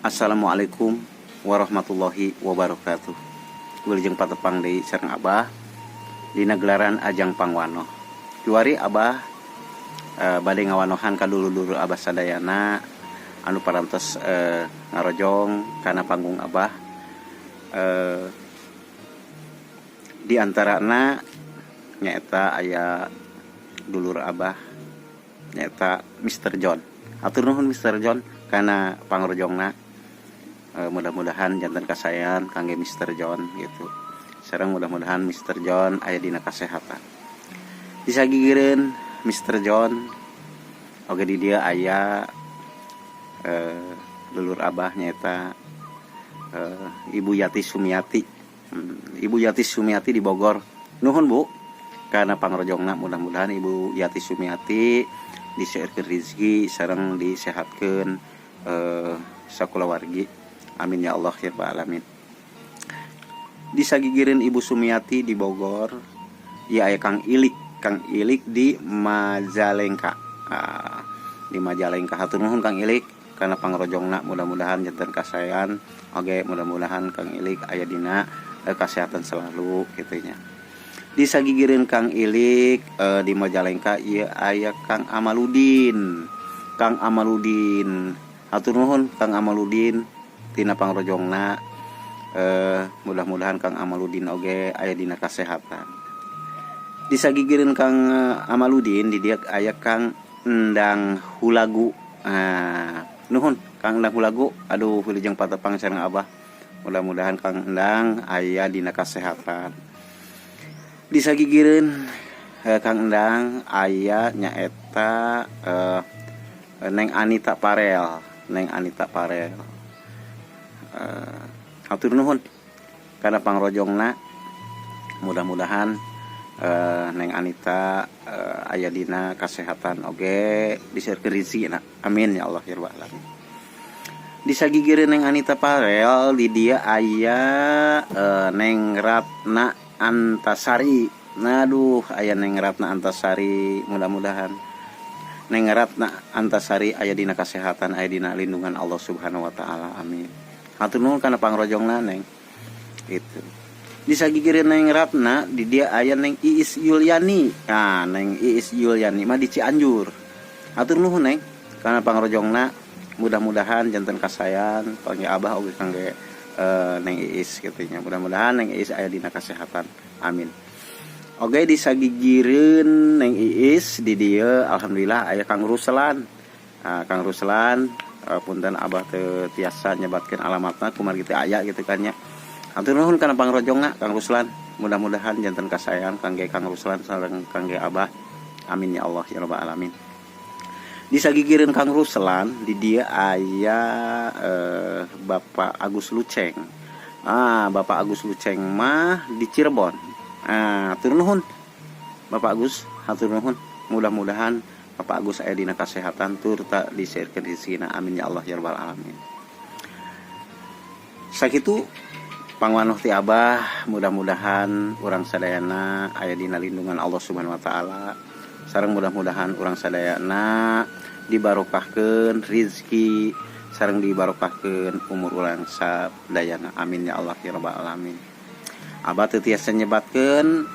Assalamualaikum warahmatullahi wabarakatuh. Wilujeng patepang deui sareng Abah dina gelaran Ajang Pangwano. Kiwari Abah bade ngawanohan ka dulur-dulur Abah sadayana anu parantos ngarojong kana panggung Abah. Di antarana nyaeta aya dulur Abah nyaeta Mr. John. Hatur nuhun Mr. John kana pangrojongna. Mudah-mudahan janten kasayan kangge Mr. John gitu. Sareng mudah-mudahan Mr. John aya dina kasehatan. Disagigireun Mr. John oge di dia aya dulur Abah nyaeta Ibu Yati Sumiati. Ibu Yati Sumiati di Bogor. Nuhun Bu kana pangrojongna, mudah-mudahan Ibu Yati Sumiati diseueurkeun rezeki sareng disehatkeun sakulawargi. Amin ya Allah ya rabbal alamin. Disagigireun Ibu Sumiati di Bogor, ya aya Kang Ilik di Majalengka. Di Majalengka hatur nuhun Kang Ilik kana pangrojongna, mudah-mudahan janten kasayan oge, mudah-mudahan Kang Ilik aya dina kesehatan selalu kitu nya. Disagigireun Kang Ilik di Majalengka ieu aya Kang Amaludin. Kang Amaludin hatur nuhun Kang Amaludin tina pangrojongna, mudah-mudahan Kang Amaludin oge aya dina kasehatan. Disagigireun Kang Amaludin di dia aya Kang Endang Hulagu. Nuhun Kang Endang Hulagu, aduh wilujeng patepang sareng Abah, mudah-mudahan Kang Endang aya dina kasehatan. Disagigireun Kang Endang aya nyaeta Neng Anita Parel. Neng Anita Parel. Hatur nuhun kana pangrojongna, mudah-mudahan Neng Anita aya dina kasehatan oge, diseueurkeun rezekina. Amin ya Allah ya rabbal alamin. Disagigireun Neng Anita Parel di dia aya Neng Ratna Antasari. Aduh aya Neng Ratna Antasari, mudah-mudahan Neng Ratna Antasari aya dina kasehatan, aya dina lindungan Allah Subhanahu wa taala. Amin. Hatur nuhun kana pangrojongna Neng. Itu. Disagigireun Neng Ratna di dia aya Neng Iis Yuliani. Neng Iis Yuliani mah di Cianjur. Hatur nuhun Neng kana pangrojongna, mudah-mudahan janten kasayan pangge Abah oge kangge Neng Iis kitu nya. Mudah-mudahan Neng Iis aya dina kasehatan. Amin. Oge disagigireun Neng Iis di dieu alhamdulillah aya Kang Ruslan. Kang Ruslan punten Abah teu tiasa nyebatkeun alamatna kumaha kitu aya gitu kan nya. Hatur nuhun kana pangrojongna Kang Ruslan. Mudah-mudahan janten kasayang kangge Kang Ruslan sareng kangge Abah. Amin ya Allah ya rabbal alamin. Disagigireun Kang Ruslan di dia aya Bapak Agus Luceng. Bapak Agus Luceng mah di Cirebon. Hatur nuhun Bapak Agus, hatur nuhun. Mudah-mudahan Bapak Agus aya dina kasehatan tur ta diseueurkeun rezekina. Amin ya Allah ya rabbal alamin. Sakitu pangwanoh ti Abah, mudah-mudahan urang sadayana aya dina lindungan Allah Subhanahu wa taala. Sareng mudah-mudahan urang sadayana dibarokahkeun rezeki sareng dibarokahkeun umur urang sadayana. Amin ya Allah ya rabbal alamin. Abah teu tiasa nyebatkeun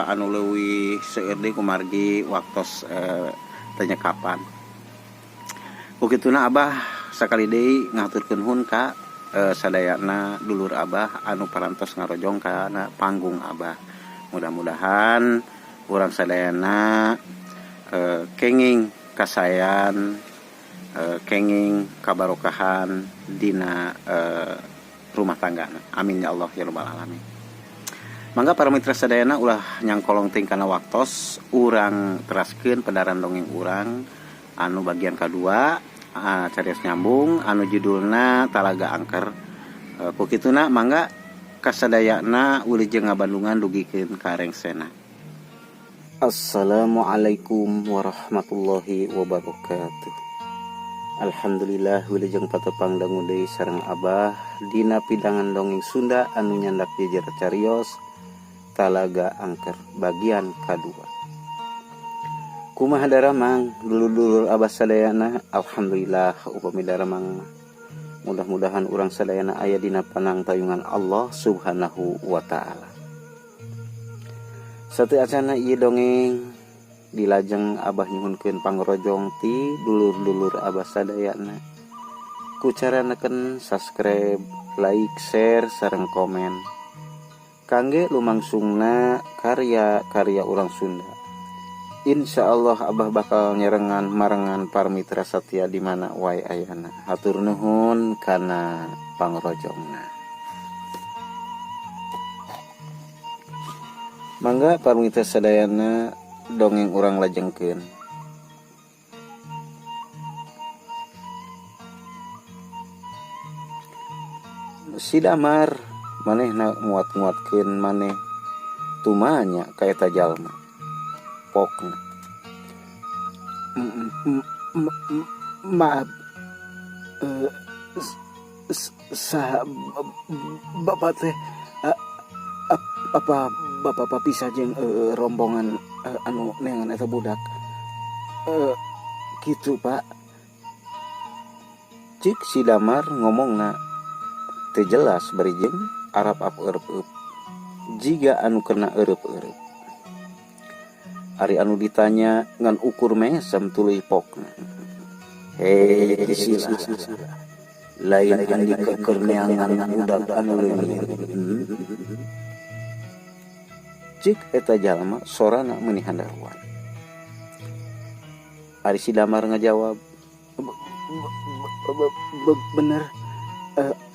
anu leuwih seueur deui kumargi waktos tanyakapan. Kukituna Abah sakali deui ngaturkeun nuhun ka sadayana dulur Abah anu parantos ngarojong kana panggung Abah. Mudah-mudahan urang sadayana kenging kasayan, kenging kabarokahan dina rumah tanggana. Amin ya Allah ya rabbal alamin. Mangga para mitra sadayana ulah nyangkolong ting kana waktos urang teraskeun pedaran dongeng urang anu bagian kadua, carios nyambung anu judulna Talaga Angker. Kukituna mangga kasadayana wilujeng ngabandungan dugikeun ka rengsena. Assalamualaikum warahmatullahi wabarakatuh. Alhamdulillah wilujeng patepang dangu deui sareng Abah dina pidangan dongeng Sunda anu nyandak jejer carios Talaga Angker bagian kadua. Kumaha daramang dulur-dulur Abah sadayana, alhamdulillah upami daramang Mudah-mudahan urang sadayana aya dina panangtayungan Allah Subhanahu wa taala. Satu acana ieu dongeng dilajeng Abah nyuhunkeun pangrojong ti dulur-dulur Abah sadayana. Ku cara neken subscribe, like, share, sareng komen. Kangge lumangsungna karya-karya urang Sunda. Insya Allah Abah bakal nyerengan marengan para mitra satya di mana wae ayana. Hatur nuhun kana pangrojongna. Mangga para mitra sadayana dongeng urang lajengkeun. Si Damar manehna nguat-nguatkeun maneh tumanya ka eta jalma. Pokna. Maaf, bapak teh apa bapak papisah jeung rombongan anu neangan eta budak. Gitu Pak. Cik si Damar ngomongna teu jelas bari jeung Arab eueup jiga anu kena eueup-eueup. Ari anu ditanya ngan ukur mesem tuluy pokna. Hei sila, lain andi keur neangan budak anu leungit. Cik eta jalma sorana meuni handaruan. Ari si Damar ngajawab,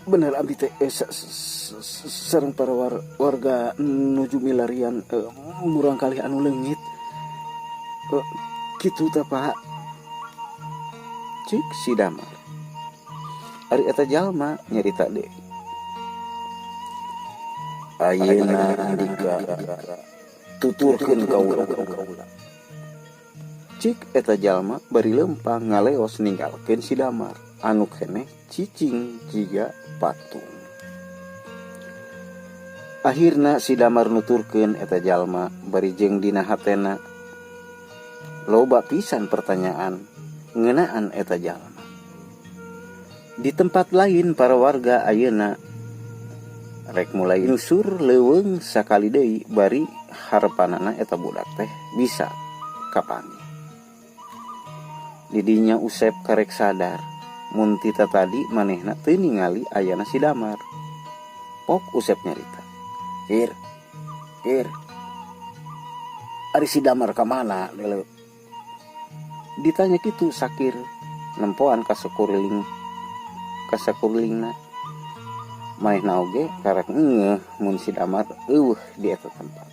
bener abdi teh sareng para warga nuju milarian murang kali anu leungit. Kitu teh Pak. Cik si Damar. Ari eta jalma nyarita deui. Ayeuna andika tuturkeun ka urang. Cik eta jalma bari lempang ngaleos ninggalkeun si Damar anu keneh cicing jiga patung. Akhirna si Damar nuturkeun eta jalma bari jeung dina hatena loba pisan pertanyaan ngeunaan eta jalma. Di tempat lain para warga ayeuna rek mulai nyusur leuweung sakali deui bari harepanana eta budak teh bisa kapanggih. Di dinya Usep karek sadar mun tita tadi manehna teu ningali ayana si Damar. Pok Usep nyarita. Kir. Ari si Damar ka mana? Ditanya kitu sakir nempoan ka sakurlingna. Manehna oge karek ngeuh mun si Damar eueuh di eta tempat.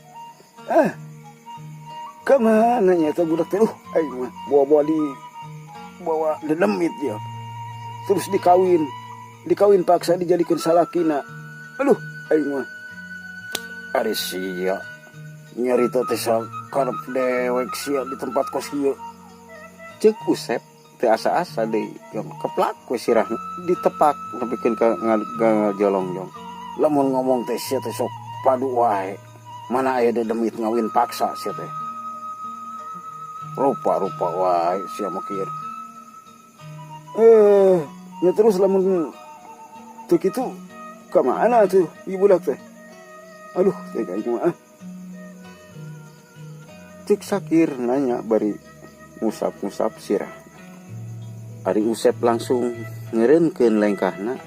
Kamana nya eta budak teh? Aing mah bawa dedemit dia. Terus dikawin paksa dijadikeun salakina. Aduh, aing mah ari sia nyarita teh sakarep dewek sia di tempat kos ieu. Ceuk Usep teu asa-asa deui, keplak we sirahna ditepak nepikeun ka ngajolongjong. Lamun ngomong teh sia teh sok padu wae. Mana aya dedemit ngawin paksa sia teh. Rupa-rupa wae sia mah kieu. Ya terus lamun teu kitu ka mana tuh ieu budak teh? Aduh, teh aing mah. Cik sakir nanya bari ngusap-ngusap sirah. Ari Usep langsung ngeureunkeun lengkahna.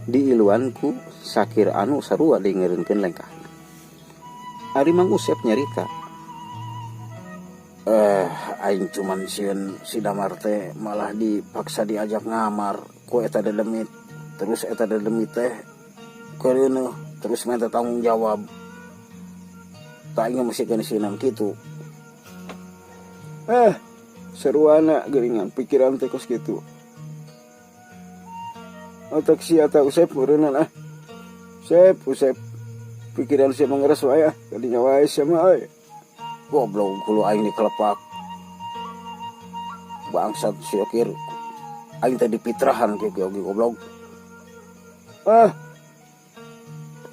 Diiluan ku sakir anu sarua deui ngeureunkeun lengkahna. Ari Mang Usep nyarita. Aing cuman sieun si Damar teh malah dipaksa diajak ngamar ku eta dedemit. Terus eta dedemit teh kereuneuh terus minta tanggung jawab. Tak ingat masih kena siunang kitu. Seruana geuningan pikiran teh kos kitu. Otak si eta Usep meureunnan Usep pikiran sia mangeres wae kadinya wae sia mah goblok kulo aing dikelepak. Bangsat sia kieu. Aing teh dipitrahan kieu oge goblok.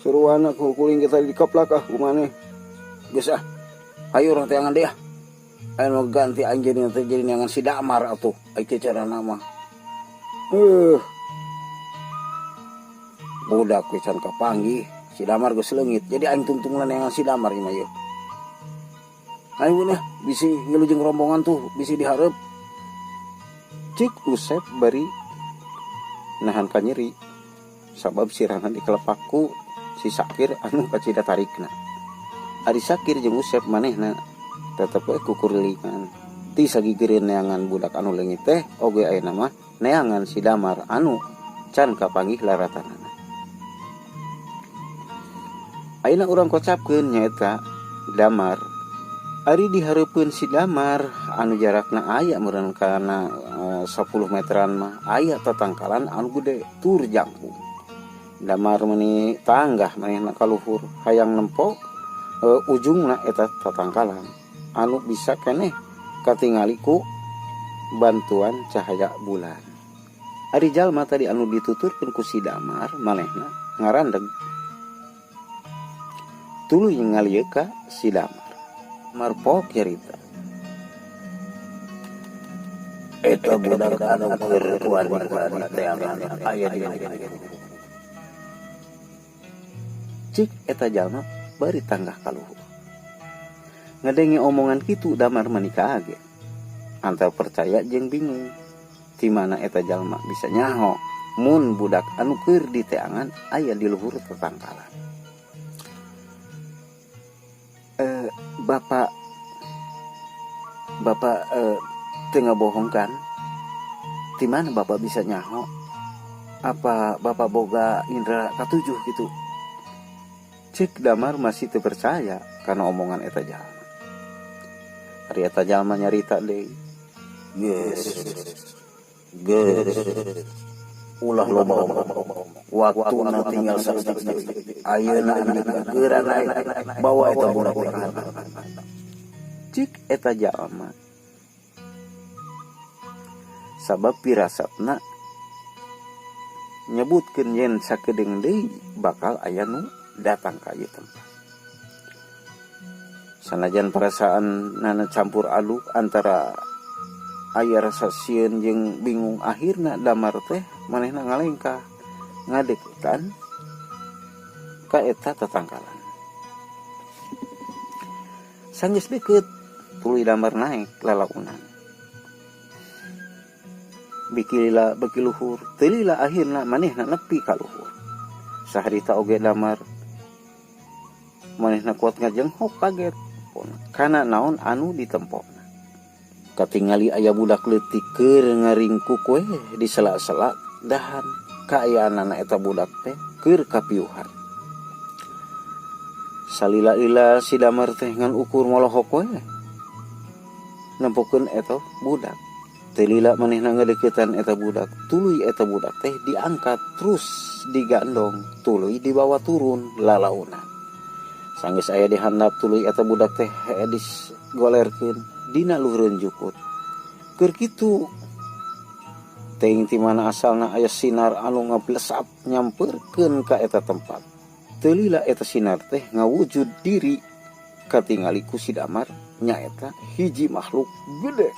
Seruana kuring kita dikeplak kumaneh. Geus hayu urang teh angan deui Ayo ganti aing jadi nanti jadi nangan si Damar atuh. Aing cara nama. Budak pisan kapanggih si Damar geus leungit. Jadi aing tungtungna neangan si Damar ieu mah yeuh. Ayo nih bisi ngelujeng rombongan tuh bisi dihareup. Cik Usep bari nahan ka nyeri. Sabab sirahna dikelepakku si Sakir anu kacida tarikna. Ari Sakir jeung Usep manehna tetep we kukurilingan. Ti sagigireun neangan budak anu leungit teh oge ayeuna mah neangan si Damar anu can kapanggih laratanana. Ayeuna urang kocapkeun nyaeta Damar. Ari dihareupeun si Damar anu jarakna aya meureun kana 10 meteran mah aya tatangkalan anu gede tur jangkung. Damar meuni tanggah manehna ka luhur hayang nempo ujungna eta tatangkalan anu bisa keneh katingali ku bantuan cahaya bulan. Ari jalma tadi anu dituturkeun ku si Damar manehna ngarandeg tuluy ngalieu ka si Damar. Marpok cerita. Eta budak anu keur kuan teangan aya di dieu. Cik eta jalma bari tanggah ka luhur. Ngadenge omongan kitu Damar mani kaget. Antara percaya jeung bingung. Di mana eta jalma bisa nyaho mun budak anu keur diteangan aya di luhur tetangkalan. Bapak tengah bohong kan? Di mana Bapak bisa nyaho? Apa Bapak boga indra katujuh gitu? Cik Damar masih teu percaya karena omongan eta jalma. Ari eta jalma nyarita deui. Yes. Ulah loba waktuna tinggal saeutik. Ayeuna geura bawa eta budak urang. Cik eta jalma sabab pirasatna nyebutkeun yen sakedeung deui bakal aya nu datang ka ieu tempat. Sanajan perasaan nana campur aduk antara aya rasa sieun jeung bingung, akhirna Damar teh manehna ngalengkah ngadeukkan ka eta tatangkalan. Sanggeus deukeut tuluy Damar naik lalaunan. Bikilila beki luhur, teu lila akhirna manehna nepi ka luhur. Saharita oge Damar manehna kuat ngajenghok kaget kana naon anu ditempona. Katingali aya budak leutik keur ngaringkuk we di sela-sela dahan. Kaayaanana eta budak teh keur kapiuhan. Salila-lila si Damar teh ngan ukur molohok we nempokeun eta budak. Teu lila manehna ngadeuketan eta budak, tuluy eta budak teh diangkat terus digandong, tuluy dibawa turun lalaunan. Sanggeus aya di handap tuluy eta budak teh digolerkeun dina luhureun jukut. Keur kitu teuing ti mana asalna aya sinar anu ngablesat nyamperkeun ka eta tempat. Teu lila eta sinar teh ngawujud diri katingali ku si Damar nyaeta hiji makhluk gede.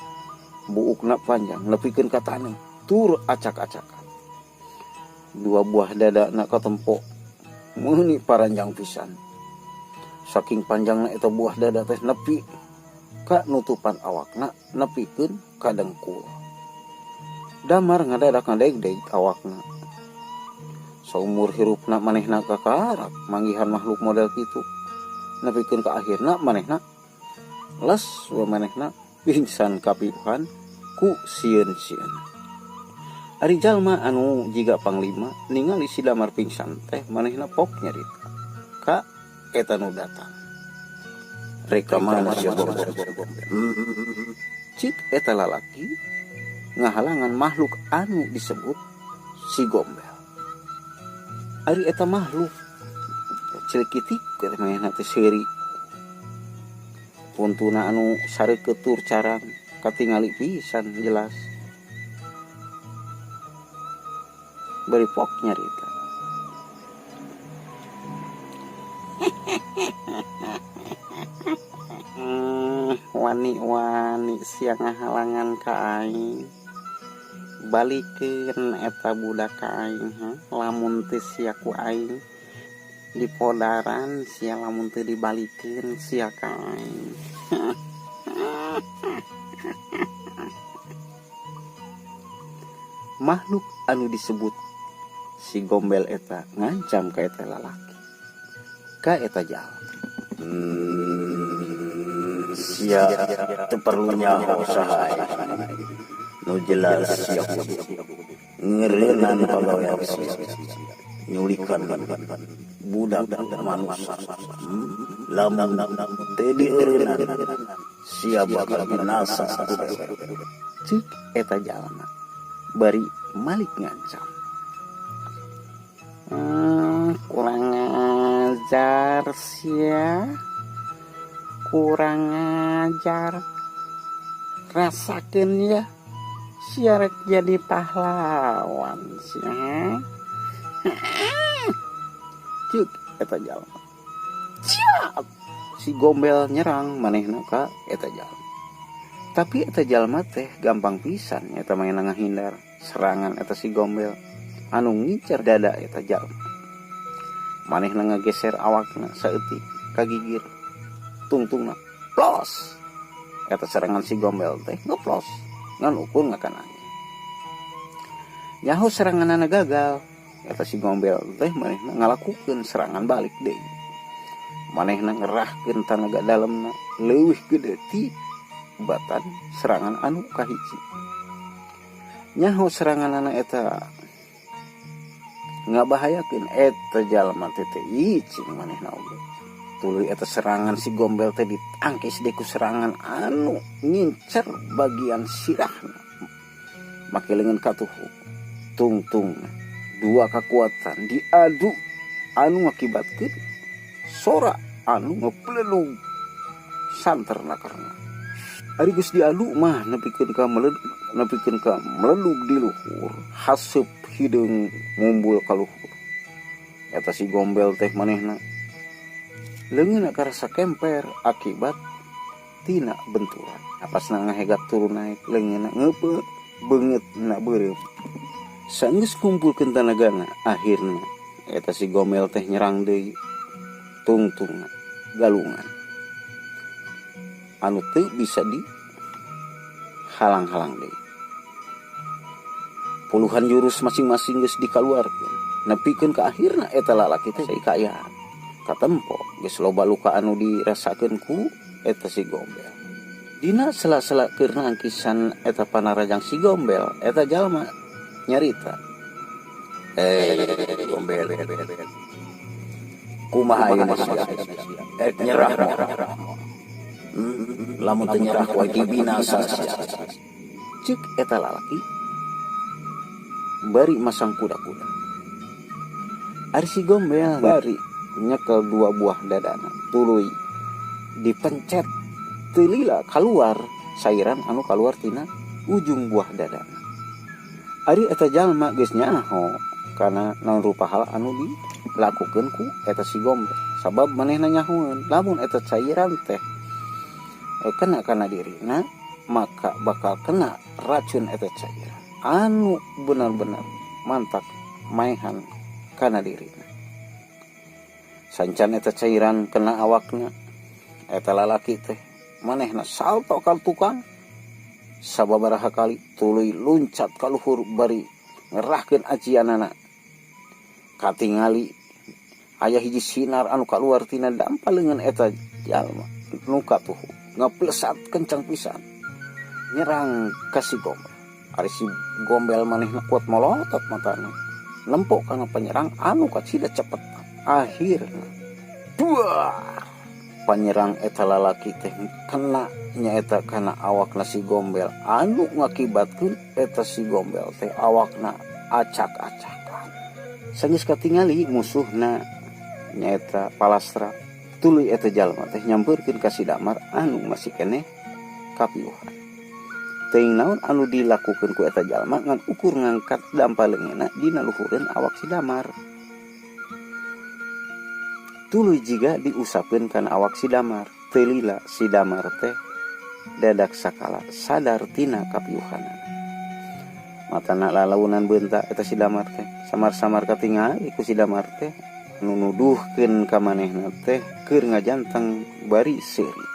Buukna panjang nepikeun ka taneuh tur acak-acakan. Dua buah dadana katempo meuni paranjang pisan. Saking panjangna eta buah dada teh nepi ka nutupan awakna, nepikeun ka dengkul. Damar ngadadak ngadeg-deg awakna. Saumur hirupna manehna kakarak manggihan makhluk model kitu. Nepikeun ka akhirna manehna les we manehna pingsan kapiuhan ku sieun-sieun. Ari jalma anu jiga panglima ningali si Damar pingsan teh manehna pok nyarita ka eta nu datang. Reka mana si Gombel? Cik eta lalaki ngahalangan makhluk anu disebut si Gombel. Ari eta makhluk cilekitik eta manehna teh seuri. Puntuna anu sareukeut tur carang katingali pisan jelas. Bari pok nyarita. Wani-wani siang ngahalangan ka aing. balikeun eta budak ka aing lamun teu sia ku aing dipodaran sia lamun teu dibalikeun sia ka aing. Makhluk anu disebut si gombel eta ngancam ka eta lalaki, ka eta jalma. Sia teu perlu nyaho saha nu jelas sia ngeureunnan pagawean sia nyulikan budak manusia. Lamun teu dieureunnan sia bakal binasa. Ceuk eta jalma bari malik ngancam. Kurang ajar sia, kurang ajar. Rasakeun ya, sia rek jadi pahlawan sia. Ceuk eta jalma. Siap. Si gombel nyerang manehna ka eta jalma. Tapi eta jalma teh gampang pisan eta main ngahindar serangan eta si gombel anu ngincer dada eta jalma. Manehna ngageser awakna saeutik kagigir tungtungna plos. Eta serangan si gombel teh ngeplos ngan ukur ngakan angin. Nyaho seranganna gagal, eta si gombel teh manehna ngalakukeun serangan balik deui. Manehna ngerahkeun tanaga dalemna leuwih gede ti batan serangan anu kahiji. Nyaho seranganna eta ngabahayakeun eta jalma teh icing manehna oge. Tuluy eta serangan si gombel teh ditangkis deui ku serangan anu ngincer bagian sirahna. Make leungeun katuhu tungtungna dua kekuatan diadu anu ngakibatkeun sora anu ngepleulung santerna karna. Ari geus diadu mah nepikeun ka meledug di luhur, haseup hideung ngumbul ka luhur. Eta si gombel teh manehna leungeunna karasa kemper akibat tina benturan. Apasna ngahegat turun naik leungeunna ngeupeut beungeutna beureum. Saenggeus kumpulkeun tanagana, akhirna eta si gombel teh nyerang deui tungtungna galungan anu teu bisa di halang-halang deui. Puluhan jurus masing-masing geus dikaluarkeun nepikeun ka akhirna eta lalaki teh saikayaan katempo geus loba luka anu dirasakeun ku eta si gombel. Dina sela-sela keur nangkisan eta panarajang si gombel, eta jalma nyarita, gombel kumaha ayeuna sia nyerah lamun teu nyerah wajib binasa. Ceuk eta lalaki bari masang kuda-kuda. Ari si gombel bari nyekel dua buah dadana tuluy dipencet teu lila kaluar sairan anu kaluar tina ujung buah dadana. Ari eta jalma geus nyaho kana naon rupa hal anu dilakukeun ku eta si gombel. Sabab manehna nyahoeun lamun eta cairan teh kena kana dirina maka bakal kena racun eta cairan anu benar-benar mantak maehan kana dirina. Sancan eta cairan kena awakna eta lalaki teh manehna salto ka tukang sababaraha kali tuluy luncat ka luhur bari ngerahkeun ajianana. Katingali aya hiji sinar anu kaluar tina dampal leungeun eta jalma nu katuhu ngaplesat kencang pisan nyerang ka si gombel. Ari si gombel manehna kuat molotot matana lempok kana penyerang anu kacida cepet. Akhirna buah panyerang eta lalaki teh kena nyaeta kana awakna si gombel anu ngakibatkeun eta si gombel teh awakna acak-acakan. Sageus katingali musuhna nyaeta palastra tuluy eta jalma teh nyampeurkeun ka si damar anu masih keneh kapiuhan. Teuing naon anu dilakukeun ku eta jalma ngan ukur ngangkat dampaleungeunna dina luhureun awak si damar. Tuluy jiga diusapkeun kana awak si damar, teu lila si damar teh dadak sakala sadar tina kapiuhanna. matana lalaunan beunta eta si Damar teh samar-samar katingali ku si Damar teh anu nuduhkeun ka manehna teh keur ngajanteng bari seuri.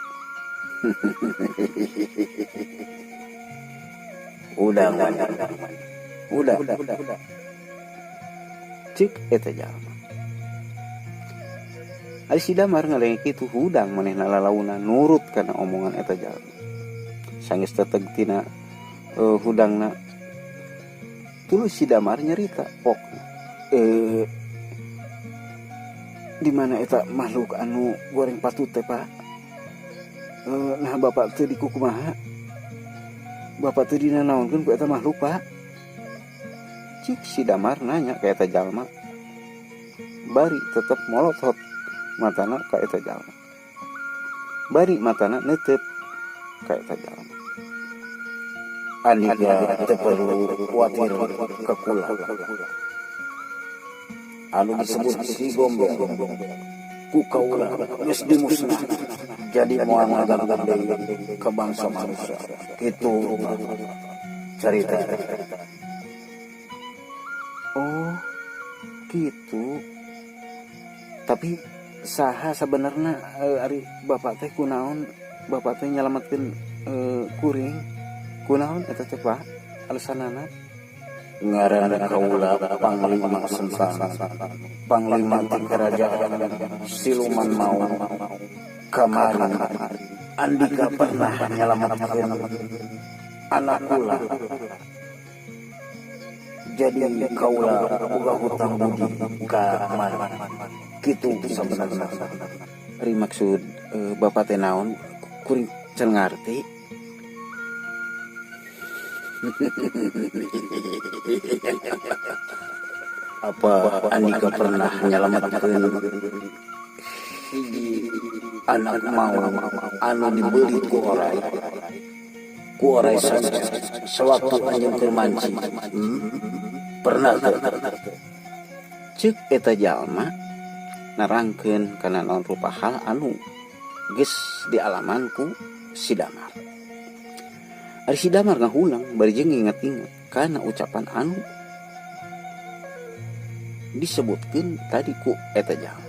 Udah. Cik eta jalma. Ari si Damar ngalengek kitu hudang manehna lalaunan nurut kana omongan eta jalma. Sanggeus teteg tina hudangna tuluy si Damar nyarita pokna. Di mana eta makhluk anu goreng patut teh Pak? Nah bapak teu dikukumaha? Bapak teu dinanaonkeun ku eta makhluk Pak? Cik si Damar nanya ka eta jalma. Bari tetep molotot matana ka eta jalma. Bari matana neuteup ka eta jalma. Andika teu perlu kuatir ka kula. Anu disebut si gombong ku kaula geus dimusnah jadi moal ngaganggan deui ka bangsa manusia. Kitu carita. Oh, gitu. Tapi saha sabenerna ari bapak teh kunaon bapak teh nyalametkeun kuring kunaon eta teh Pak alesanana? Ngaranna kaula Panglima Sensana, Panglima ti kerajaan Siluman Maut. Kamari Andika pernah nyalametkeun anak kula. Jadi kaula boga hutang budi ka mana. Kitu sabenerna. Ari maksud bapak teh naon? Kuring can ngarti. Apa Andika pernah nyalametkeun hiji anak mau anu dibeli ku orai saja sewaktu anjeun keur mancing? Pernah cek eta jalma narangkeun kana naon rupa hal anu geus dialaman ku si Damar. Ari si Damar ngahulang bari jeung inget-inget kana ucapan anu disebutkeun tadi ku eta jalma.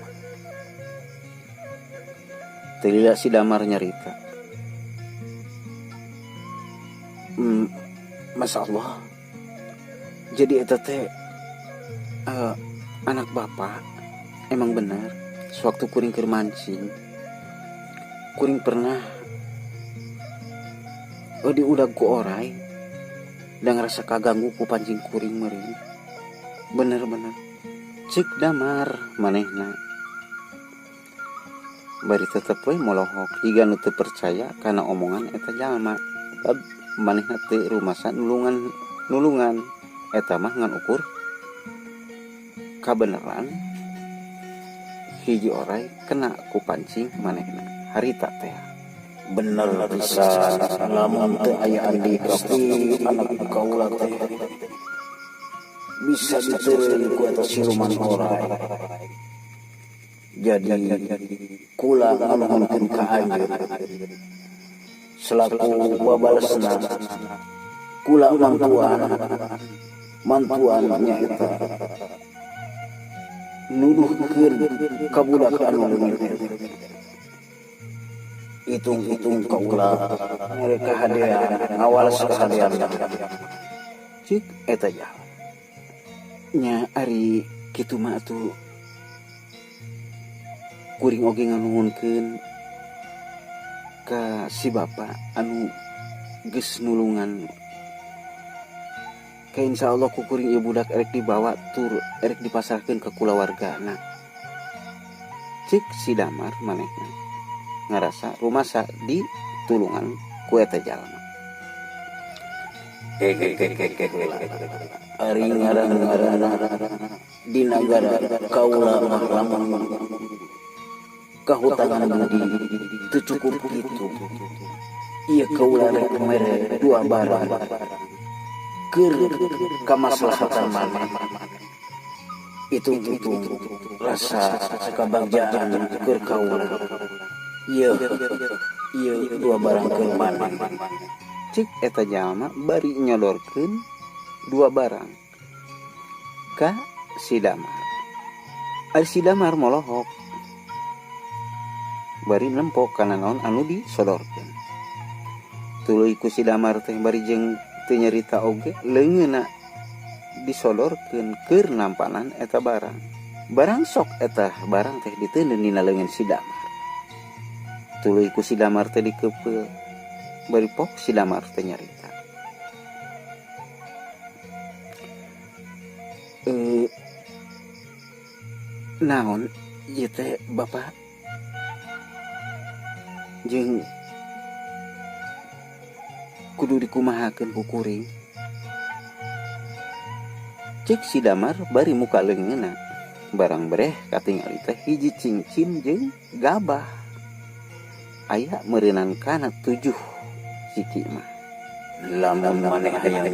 Teu si Damar nyarita. Masya Allah. Jadi eta teh anak bapak emang benar. Sewaktu kuring keur mancing, kuring pernah diudag ku orai dan ngerasa kaganggu ku pancing kuring meureun. Bener-bener cik Damar manehna. Bari tetep we molohok jiga nu teu percaya kana omongan eta jalma. Manehna teu rumasan nulungan eta mah ngan ukur kabeneran hiji orai kena ku pancing manehna harita teh. Bener pisan lamun teu aya Andika pasti anak kaula teh bisa diteureun ku eta siluman orai. Jadi kula nganuhunkeun ka anjeun selaku babalesna kula mantuan nyaeta nuduhkeun ka budak anu leungit hitung-hitung kaula mereka hadean ngawalas kahadean cik eta ja nya ari kitu mah atuh kuring oge nganuhunkeun ka si bapak anu geus nulungan ka insyaallah ku kuring ieu budak erek dibawa tur erek dipasarkeun ka kulawargana. Cik si Damar manehna ngarasa rumasa ditulungan ku eta jalma. Ari ngaran-ngaranna di nagara kaula mah lamun kahutangan budi teu cukup kitu. Ieu kaula rek mere dua barang keur kamaslahatan maneh. Hitung-hitung rasa kabagjaan keur kaula. Ieu dua barang keur maneh. Cik eta jalma bari nyodorkeun dua barang ka si Damar. Ari si Damar molohok bari nempok kana naon anu disodorkeun. Tuluy ku si Damar teh bari jeung teu nyarita oge leungeunna disodorkeun keur nampanan eta barang. Barang sok eta barang teh diteundeun dina leungeun si Damar. Tuluy ku si Damar teh dikeupeuh bari pok si Damar teh nyarita. Naon ieu teh Bapak? Jeung kudu dikumahakeun ku kuring. Cek si Damar bari muka leungeunna barang bereh katingali teh hiji cincin jeung gabah. Aya meureunan kana 7 siki mah. Lamun maneh hayang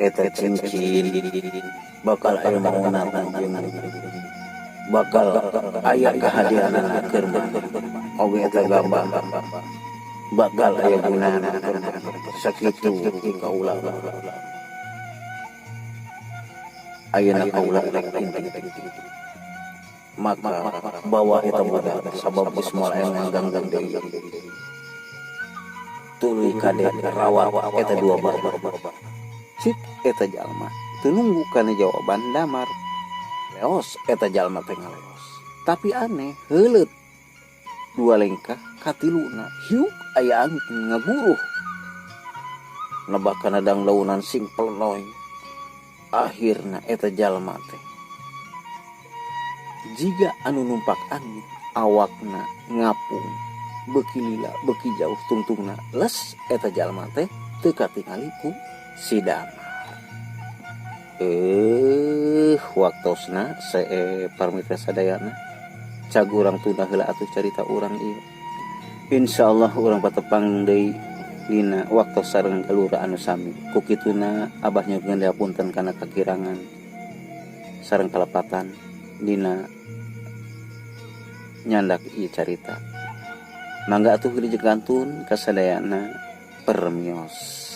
eta cincin bakal aya maunana jeung bakal aya kahadiranna keur oge eta gabah bakal aya gunana sakitu kaula ayeuna kaula rek maka bawa eta budak sabab geus moal aya nganggang deui tuluy kade rawat eta 2 barang. Cik eta jalma teu nunggu kana jawaban Damar. Leos eta jalma teh ngaleos. Tapi aneh heuleut 2 lengkah katiluna hiuk aya angin ngaguruh. Nebak kana dang launan sing pelenoy. Akhirna eta jalma teh jiga anu numpak angin awakna ngapung beuki lila beuki jauh tungtungna les eta jalma teh teu katingali ku si Damar. Waktosna parmitra sadayana cagurang tunda heula atuh carita urang ieu. Insyaallah urang patepang deui dina waktos sareng galura anu sami. Ku kituna Abah nyuwun hapunten kana kakirangan sareng kalepatan dina nyandak ieu carita. Mangga atuh dijegantun kasadayana permios.